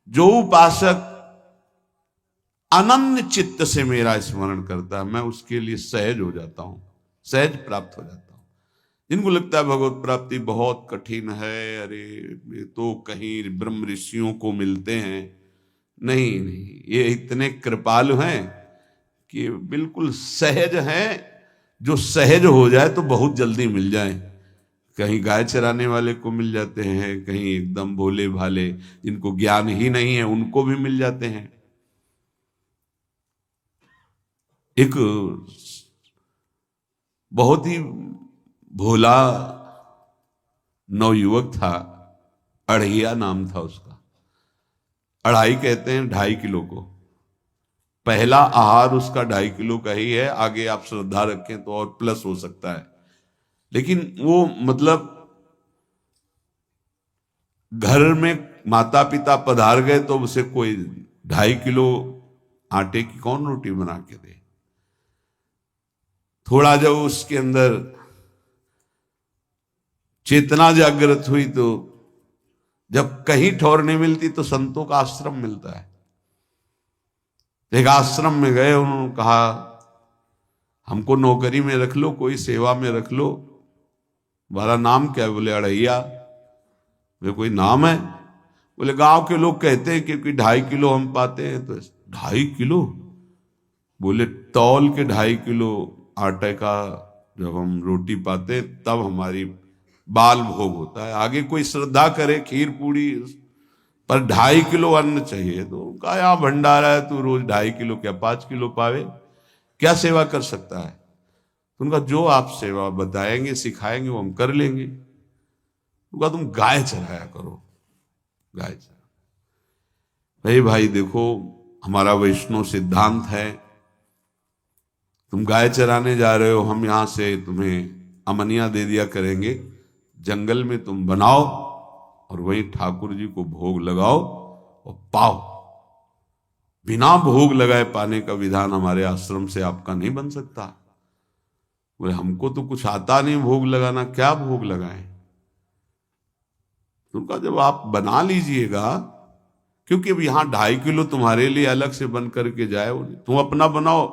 जो उपासक अनन्य चित्त से मेरा स्मरण करता है, मैं उसके लिए सहज हो जाता हूं, सहज प्राप्त हो जाता हूं। जिनको लगता है भगवत प्राप्ति बहुत कठिन है, अरे ये तो कहीं ब्रह्म ऋषियों को मिलते हैं, नहीं नहीं, ये इतने कृपालु हैं कि बिल्कुल सहज हैं। जो सहज हो जाए तो बहुत जल्दी मिल जाए। कहीं गाय चराने वाले को मिल जाते हैं, कहीं एकदम भोले भाले जिनको ज्ञान ही नहीं है उनको भी मिल जाते हैं। एक बहुत ही भोला नवयुवक था, अढ़ैया नाम था उसका। अढ़ाई कहते हैं 2.5 किलो को। पहला आहार उसका 2.5 किलो का ही है, आगे आप श्रद्धा रखें तो और प्लस हो सकता है। लेकिन वो मतलब घर में माता पिता पधार गए तो उसे कोई 2.5 किलो आटे की कौन रोटी बना के दे। थोड़ा जब उसके अंदर चेतना जागृत हुई तो जब कहीं ठौर नहीं मिलती तो संतों का आश्रम मिलता है। एक आश्रम में गए, उन्होंने कहा हमको नौकरी में रख लो, कोई सेवा में रख लो। तुम्हारा नाम क्या है? बोले अढ़ैया। वे कोई नाम है? बोले गांव के लोग कहते हैं क्योंकि 2.5 किलो हम पाते हैं। तो 2.5 किलो? बोले तौल के 2.5 किलो आटे का जब हम रोटी पाते तब हमारी बाल भोग होता है। आगे कोई श्रद्धा करे खीर पूड़ी, पर 2.5 किलो अन्न चाहिए। तो कहा यहाँ भंडारा है, तू रोज 2.5 किलो क्या 5 किलो पावे, क्या सेवा कर सकता है? तो उनका जो आप सेवा बताएंगे सिखाएंगे वो हम कर लेंगे। उनका तुम गाय चराया करो, गाय चरा। भाई देखो, हमारा वैष्णव सिद्धांत है, तुम गाय चराने जा रहे हो, हम यहां से तुम्हें अमनिया दे दिया करेंगे, जंगल में तुम बनाओ और वहीं ठाकुर जी को भोग लगाओ और पाओ। बिना भोग लगाए पाने का विधान हमारे आश्रम से आपका नहीं बन सकता। बोले हमको तो कुछ आता नहीं भोग लगाना, क्या भोग लगाएं? तो उनका जब आप बना लीजिएगा, क्योंकि अब यहां 2.5 किलो तुम्हारे लिए अलग से बन करके जाए, तुम अपना बनाओ,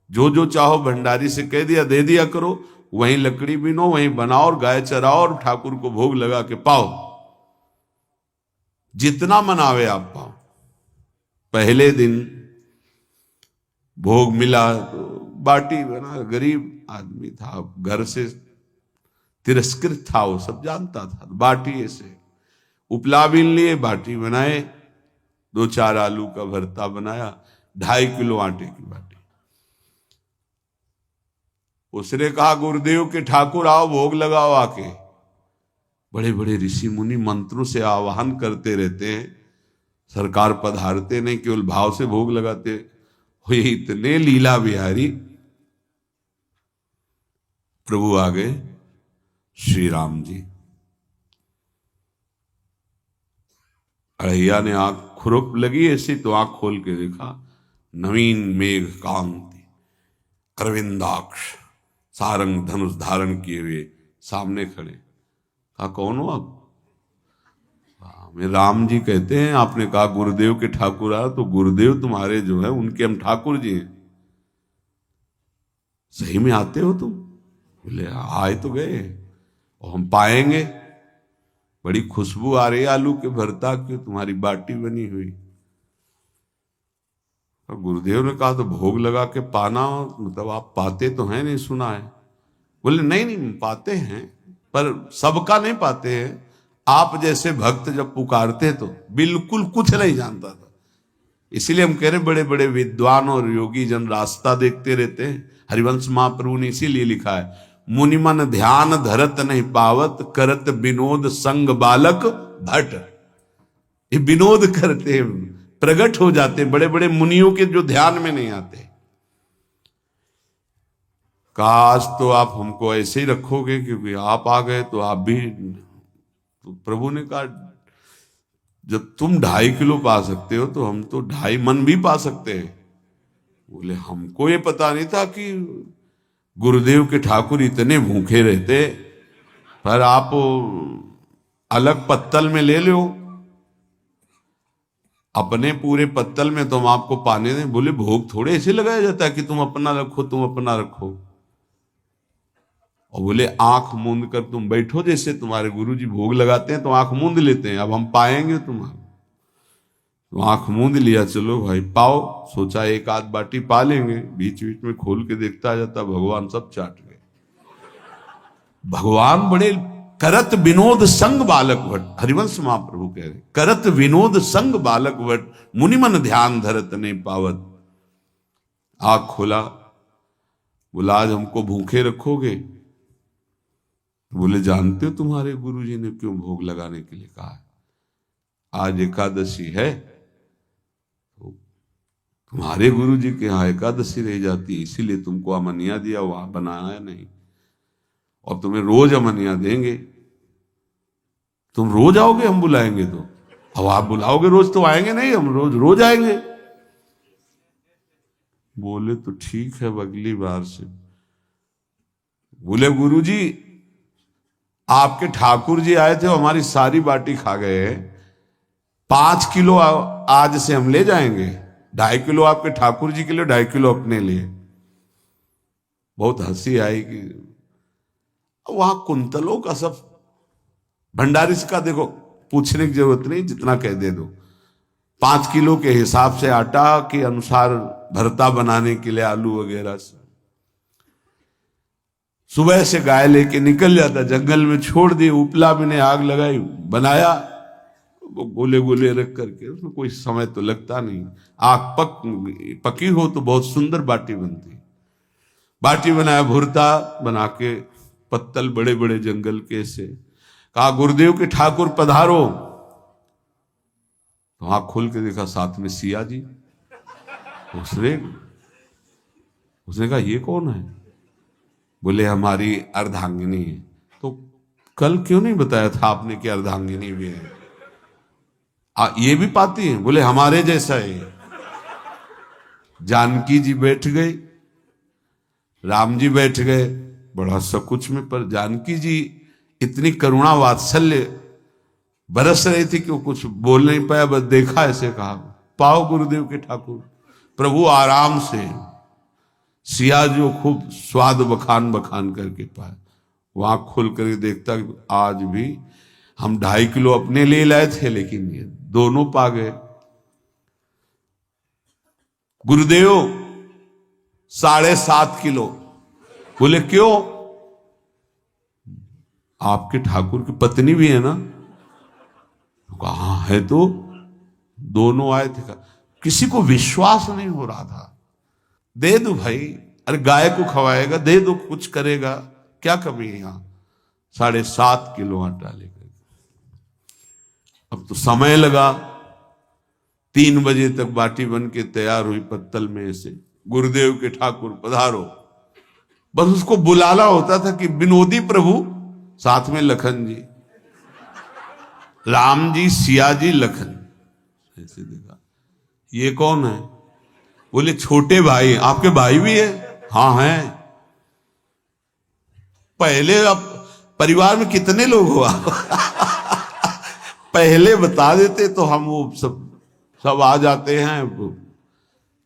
जो जो चाहो भंडारी से कह दिया दे दिया करो, वहीं लकड़ी बीनो, वहीं बनाओ और गाय चराओ और ठाकुर को भोग लगा के पाओ। जितना मनावे आप पाओ। पहले दिन भोग मिला तो बाटी बना, गरीब आदमी था, घर से तिरस्कृत था, वो सब जानता था। बाटी ऐसे उपला बीन लिए, बाटी बनाए, 2-4 आलू का भरता बनाया, 2.5 किलो आटे की बाटी। उसने कहा गुरुदेव के ठाकुर आओ भोग लगाओ आके। बड़े बड़े ऋषि मुनि मंत्रों से आवाहन करते रहते हैं, सरकार पधारते नहीं, केवल भाव से भोग लगाते। ये इतने लीला बिहारी प्रभु आ गए, श्री राम जी। अढ़ैया ने आंख खुरक लगी ऐसी तो आंख खोल के देखा, नवीन मेघ कांति, अरविंदाक्ष, सारंग धनुष धारण किए हुए सामने खड़े। कहा कौन हो आप? मैं राम जी कहते हैं, आपने कहा गुरुदेव के ठाकुर आ, तो गुरुदेव तुम्हारे जो है उनके हम ठाकुर जी हैं। सही में आते हो तुम? बोले आए तो गए और हम पाएंगे। बड़ी खुशबू आ रही है आलू के भरता की, तुम्हारी बाटी बनी हुई। और गुरुदेव ने कहा तो भोग लगा के पाना, मतलब आप पाते तो हैं, नहीं सुना है? बोले नहीं नहीं पाते हैं, पर सबका नहीं पाते हैं। आप जैसे भक्त जब पुकारते तो बिल्कुल कुछ नहीं जानता था। इसीलिए हम कह रहे बड़े बड़े विद्वान और योगी जन रास्ता देखते रहते हैं। हरिवंश महाप्रभु ने इसीलिए लिखा है, मुनिमन ध्यान धरत नहीं पावत, करत विनोद संग बालक भट। ये विनोद करते हैं, प्रकट हो जाते हैं, बड़े बड़े मुनियों के जो ध्यान में नहीं आते। काश तो आप हमको ऐसे ही रखोगे, क्योंकि आप आ गए तो आप भी। तो प्रभु ने कहा जब तुम 2.5 किलो पा सकते हो तो हम तो 2.5 मन भी पा सकते हैं। बोले हमको ये पता नहीं था कि गुरुदेव के ठाकुर इतने भूखे रहते, पर आप अलग पत्तल में ले लो। अपने पूरे पत्तल में तुम आपको पाने दें। बोले भोग थोड़े ऐसे लगाया जाता है कि तुम अपना रखो, तुम अपना रखो। और बोले आंख मूंद कर तुम बैठो, जैसे तुम्हारे गुरुजी भोग लगाते हैं तो आंख मूंद लेते हैं, अब हम पाएंगे तुम्हारा। तो आंख मूंद लिया, चलो भाई पाओ। सोचा एक आध बाटी पा लेंगे, बीच बीच में खोल के देखता जाता, भगवान सब चाट गए। भगवान बड़े करत विनोद संग बालक भट, हरिवंश महाप्रभु कह रहे, करत विनोद संग बालक भट, मुनिमन ध्यान धरत ने पावत। आंख खोला, बोला आज हमको भूखे रखोगे? बोले जानते हो तुम्हारे गुरुजी ने क्यों भोग लगाने के लिए कहा है? आज एकादशी है, तो तुम्हारे गुरुजी के यहाँ एकादशी रह जाती है, इसीलिए तुमको अमनिया दिया, वहां बनाया नहीं। और तुम्हें रोज अमनिया देंगे, तुम रोज आओगे हम बुलाएंगे तो? अब आप बुलाओगे रोज तो आएंगे नहीं, हम रोज रोज आएंगे। बोले तो ठीक है, अब अगली बार से। बोले गुरुजी आपके ठाकुर जी आए थे, हमारी सारी बाटी खा गए, 5 किलो आज से हम ले जाएंगे, 2.5 किलो आपके ठाकुर जी के लिए, 2.5 किलो अपने लिए। बहुत हंसी आई कि वहां कुंतलों का सब भंडारी का देखो, पूछने की जरूरत नहीं, जितना कह दे दो। 5 किलो के हिसाब से आटा के अनुसार भरता बनाने के लिए आलू वगैरह से सुबह से गाय लेके निकल जाता, जंगल में छोड़ दी, उपला में ने आग लगाई, बनाया, वो गोले गोले रख करके, उसमें कोई समय तो लगता नहीं। आग पकी हो तो बहुत सुंदर बाटी बनती। बाटी बनाया, भुरता बना के, पत्तल बड़े बड़े जंगल के से, कहा गुरुदेव के ठाकुर पधारो। तो आंख खोल के देखा साथ में सिया जी। उसने कहा ये कौन है? बोले हमारी अर्धांगिनी है। तो कल क्यों नहीं बताया था आपने कि अर्धांगिनी भी है? ये भी पाती है? बोले हमारे जैसा है। जानकी जी बैठ गई, राम जी बैठ गए, बड़ा सकुच में, पर जानकी जी इतनी करुणा वात्सल्य बरस रही थी कि वो कुछ बोल नहीं पाया, बस देखा, ऐसे कहा पाओ गुरुदेव के ठाकुर। प्रभु आराम से, सिया जो खूब स्वाद बखान बखान करके पाए। वहां खोल कर देखता आज भी हम 2.5 किलो अपने लिए लाए थे, लेकिन ये दोनों पा गए। गुरुदेव 7.5 किलो। बोले क्यों? आपके ठाकुर की पत्नी भी है ना? कहा है, तो दोनों आए थे। किसी को विश्वास नहीं हो रहा था। दे दो भाई, अरे गाय को खवाएगा, दे दो, कुछ करेगा, क्या कमी है यहां? 7.5 किलो आटा लेकर। अब तो समय लगा, 3 बजे तक बाटी बन के तैयार हुई पत्तल में से। गुरुदेव के ठाकुर पधारो, बस उसको बुलाना होता था कि विनोदी प्रभु, साथ में लखन जी, राम जी, सिया जी, लखन। ऐसे देखा, ये कौन है? बोले छोटे भाई। आपके भाई भी है? हाँ है। पहले अब परिवार में कितने लोग हो आप? पहले बता देते तो हम वो सब आ जाते हैं।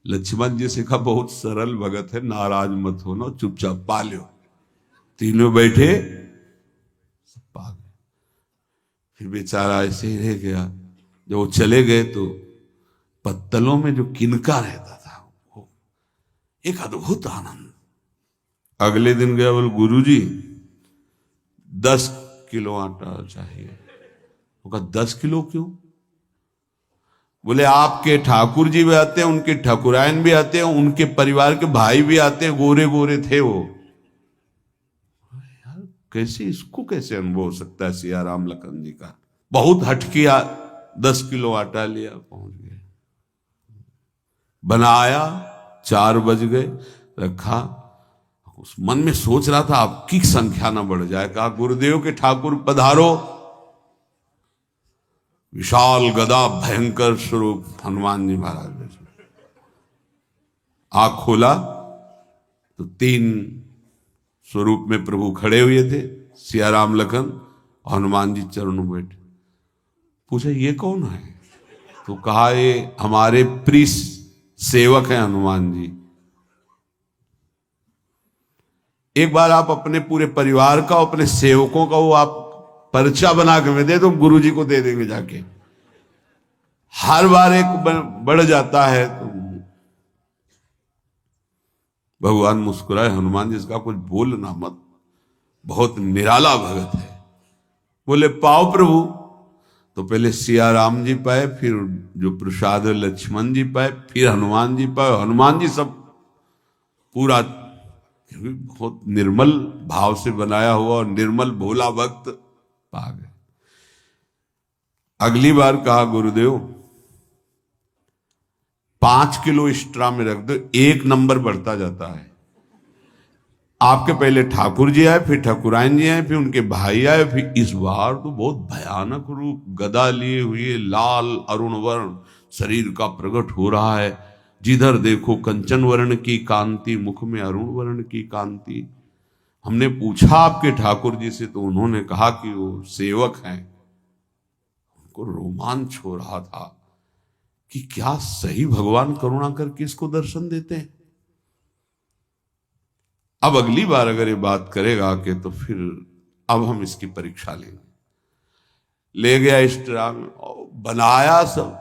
लक्ष्मण जी से कहा बहुत सरल भगत है, नाराज मत होना, चुपचाप पा लो। तीनों बैठे, सब पा गए। फिर बेचारा ऐसे ही रह गया। जब वो चले गए तो पत्तलों में जो किनका रहता था, वो एक अद्भुत आनंद। अगले दिन गया, बोल गुरुजी 10 किलो आटा चाहिए। वो कहा 10 किलो क्यों? बोले आपके ठाकुर जी भी आते हैं, उनके ठाकुरायन भी आते हैं, उनके परिवार के भाई भी आते हैं, गोरे गोरे थे वो। यार कैसे, इसको कैसे अनुभव हो सकता है सिया राम लखन जी का? बहुत हट किया, 10 किलो आटा लिया, पहुंच गए, बनाया, 4 बज गए, रखा। उस मन में सोच रहा था आपकी संख्या ना बढ़ जाए। कहा गुरुदेव के ठाकुर पधारो। विशाल गदा, भयंकर स्वरूप हनुमान जी महाराज। आंख खोला तो 3 स्वरूप में प्रभु खड़े हुए थे, सिया राम लखन, हनुमान जी चरणों बैठे। पूछा ये कौन है? तो कहा ये हमारे प्रिय सेवक हैं हनुमान जी, एक बार आप अपने पूरे परिवार का, अपने सेवकों का वो आप पर्चा बना के मैं दे दो, गुरु जी को दे देंगे जाके। हर बार एक बढ़ जाता है तो भगवान मुस्कुराए, हनुमान जी इसका कुछ बोलना मत, बहुत निराला भगत है। बोले पाओ प्रभु। तो पहले सिया राम जी पाए, फिर जो प्रसाद लक्ष्मण जी पाए, फिर हनुमान जी पाए। हनुमान जी सब पूरा बहुत निर्मल भाव से बनाया हुआ और निर्मल भोला भक्त पा गए। अगली बार कहा गुरुदेव 5 किलो एक्स्ट्रा में रख दो, 1 नंबर बढ़ता जाता है। आपके पहले ठाकुर जी आए, फिर ठाकुरायन जी आए, फिर उनके भाई आए, फिर इस बार तो बहुत भयानक रूप, गदा लिए हुए, लाल अरुण वर्ण शरीर का प्रकट हो रहा है। जिधर देखो कंचन वर्ण की कांति, मुख में अरुण वर्ण की कांति। हमने पूछा आपके ठाकुर जी से तो उन्होंने कहा कि वो सेवक हैं। उनको रोमांच हो रहा था कि क्या सही भगवान करुणा करके इसको दर्शन देते हैं। अब अगली बार अगर ये बात करेगा कि तो फिर अब हम इसकी परीक्षा लेंगे। ले गया इस तरह में, बनाया सब।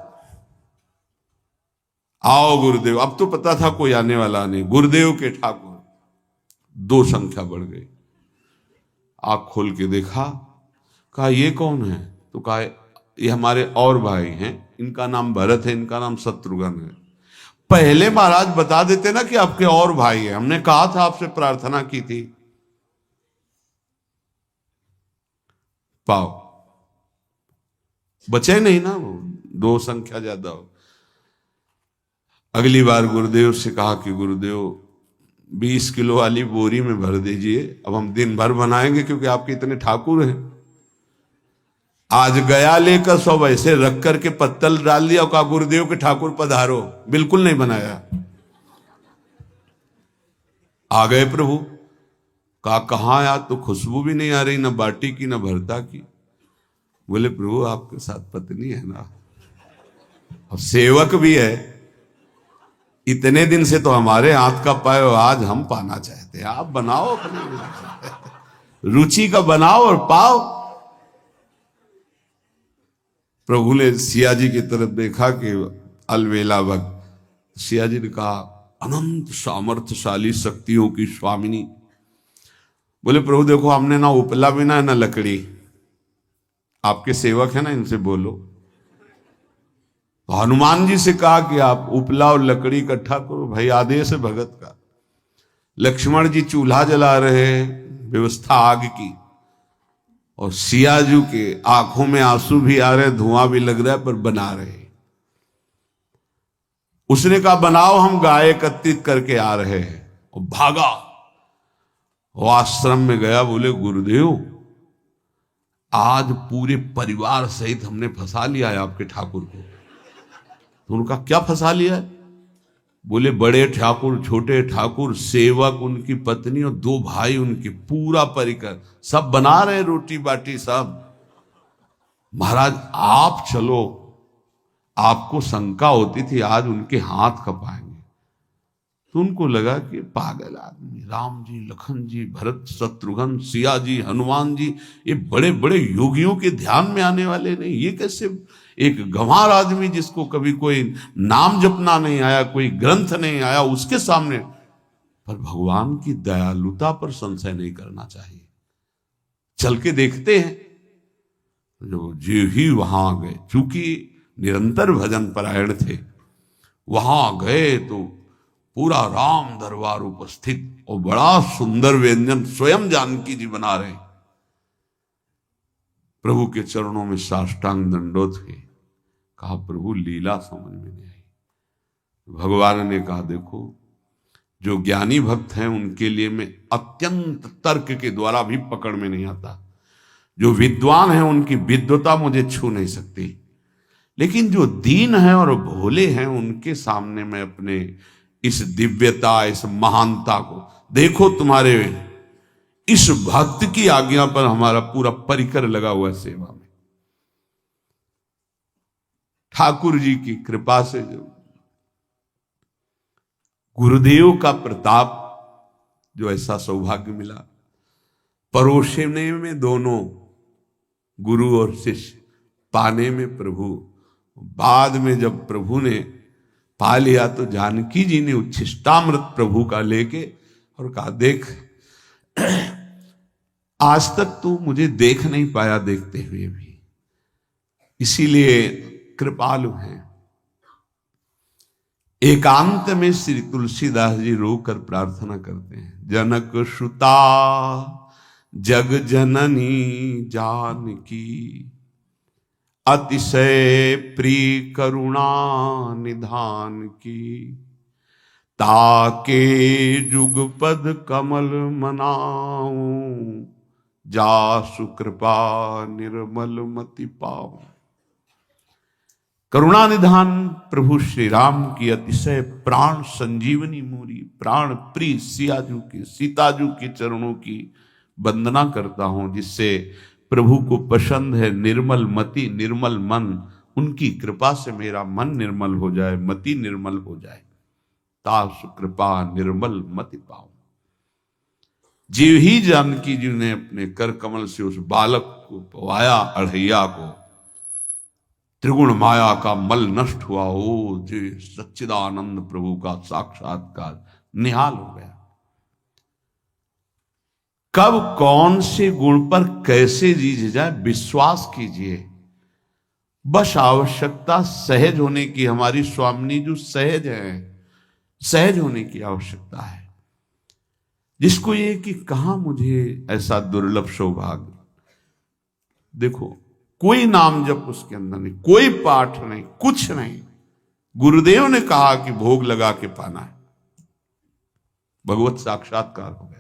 आओ गुरुदेव। अब तो पता था कोई आने वाला नहीं। गुरुदेव के ठाकुर 2 संख्या बढ़ गई। आंख खोल के देखा, कहा ये कौन है? तो कहा ये हमारे और भाई हैं, इनका नाम भरत है, इनका नाम शत्रुघ्न है। पहले महाराज बता देते ना कि आपके और भाई हैं, हमने कहा था, आपसे प्रार्थना की थी। पाओ बचे नहीं ना, वो 2 संख्या ज्यादा हो। अगली बार गुरुदेव से कहा कि गुरुदेव 20 किलो वाली बोरी में भर दीजिए, अब हम दिन भर बनाएंगे क्योंकि आपके इतने ठाकुर हैं। आज गया लेकर सब ऐसे रख करके पत्तल डाल दिया, कहा गुरुदेव के ठाकुर पधारो। बिल्कुल नहीं बनाया। आ गए प्रभु। कहा कहाँ यार, तो खुशबू भी नहीं आ रही, ना बाटी की ना भरता की। बोले प्रभु आपके साथ पत्नी है ना, और सेवक भी है, इतने दिन से तो हमारे हाथ का पाए, आज हम पाना चाहते हैं। आप बनाओ, अपनी रुचि का बनाओ और पाओ। प्रभु ने सिया जी की तरफ देखा कि अलवेला वक्त। सिया जी ने कहा अनंत सामर्थ्यशाली शक्तियों की स्वामिनी। बोले प्रभु देखो हमने ना उपला भी ना लकड़ी, आपके सेवक है ना, इनसे बोलो। तो हनुमान जी से कहा कि आप उपला और लकड़ी इकट्ठा करो, भाई आदेश है भगत का। लक्ष्मण जी चूल्हा जला रहे हैं, व्यवस्था आग की, और सियाजू के आंखों में आंसू भी आ रहे, धुआं भी लग रहा है, पर बना रहे। उसने कहा बनाओ, हम गाय एकत्रित करके आ रहे हैं। और भागा, वो आश्रम में गया। बोले गुरुदेव आज पूरे परिवार सहित हमने फंसा लिया है आपके ठाकुर को। तो उनका क्या फंसा लिया है? बोले बड़े ठाकुर, छोटे ठाकुर, सेवक, उनकी पत्नी और 2 भाई उनके, पूरा परिकर सब बना रहे रोटी बाटी सब। महाराज आप चलो, आपको शंका होती थी आज उनके हाथ कपाएंगे। तो उनको लगा कि पागल आदमी, राम जी, लखन जी, भरत, शत्रुघ्न, सिया जी, हनुमान जी, ये बड़े बड़े योगियों के ध्यान में आने वाले नहीं, ये कैसे एक गंवार आदमी जिसको कभी कोई नाम जपना नहीं आया, कोई ग्रंथ नहीं आया, उसके सामने। पर भगवान की दयालुता पर संशय नहीं करना चाहिए। चल के देखते हैं। जो जी ही वहां गए, चूंकि निरंतर भजन परायण थे, वहां गए तो पूरा राम दरबार उपस्थित, और बड़ा सुंदर व्यंजन स्वयं जानकी जी बना रहे। प्रभु के चरणों में साष्टांग दंडोत थे। कहा प्रभु लीला समझ में नहीं आई। भगवान ने कहा देखो, जो ज्ञानी भक्त हैं उनके लिए मैं अत्यंत तर्क के द्वारा भी पकड़ में नहीं आता। जो विद्वान हैं उनकी विद्वता मुझे छू नहीं सकती, लेकिन जो दीन हैं और भोले हैं उनके सामने मैं अपने इस दिव्यता, इस महानता को देखो। तुम्हारे इस भक्त की आज्ञा पर हमारा पूरा परिकर लगा हुआ है सेवा में। ठाकुर जी की कृपा से जो गुरुदेव का प्रताप, जो ऐसा सौभाग्य मिला, परोसने में दोनों गुरु और शिष्य, पाने में प्रभु। बाद में जब प्रभु ने पा लिया तो जानकी जी ने उच्छिष्टामृत प्रभु का लेके और कहा, देख आज तक तू मुझे देख नहीं पाया देखते हुए भी, इसीलिए कृपालु हैं। एकांत में श्री तुलसीदास जी रोकर प्रार्थना करते हैं, जनक सुता जग जननी जानकी, अतिशय प्रिय करुणा निधान की, ताके जुगपद कमल मनाऊं, जासु कृपा निर्मल मति पाऊं। करुणा निधान प्रभु श्री राम की अतिशय प्राण संजीवनी मूरी, प्राण प्रिय सियाजू की, सीताजू के चरणों की वंदना करता हूं, जिससे प्रभु को पसंद है निर्मल मति निर्मल मन। उनकी कृपा से मेरा मन निर्मल हो जाए, मति निर्मल हो जाए, तासु कृपा निर्मल मति पाऊं। जीव ही जानकी जी ने अपने कर कमल से उस बालक को पवाया, अढ़ैया को, त्रिगुण माया का मल नष्ट हुआ। ओ जी सच्चिदानंद प्रभु का साक्षात्कार निहाल हो गया। कब कौन से गुण पर कैसे जी जाए विश्वास कीजिए, बस आवश्यकता सहज होने की। हमारी स्वामिनी जो सहज है, सहज होने की आवश्यकता है। जिसको ये कि कहां मुझे ऐसा दुर्लभ सौभाग्य, देखो कोई नाम जप उसके अंदर नहीं, कोई पाठ नहीं, कुछ नहीं। गुरुदेव ने कहा कि भोग लगा के पाना है, भगवत साक्षात्कार हो गया।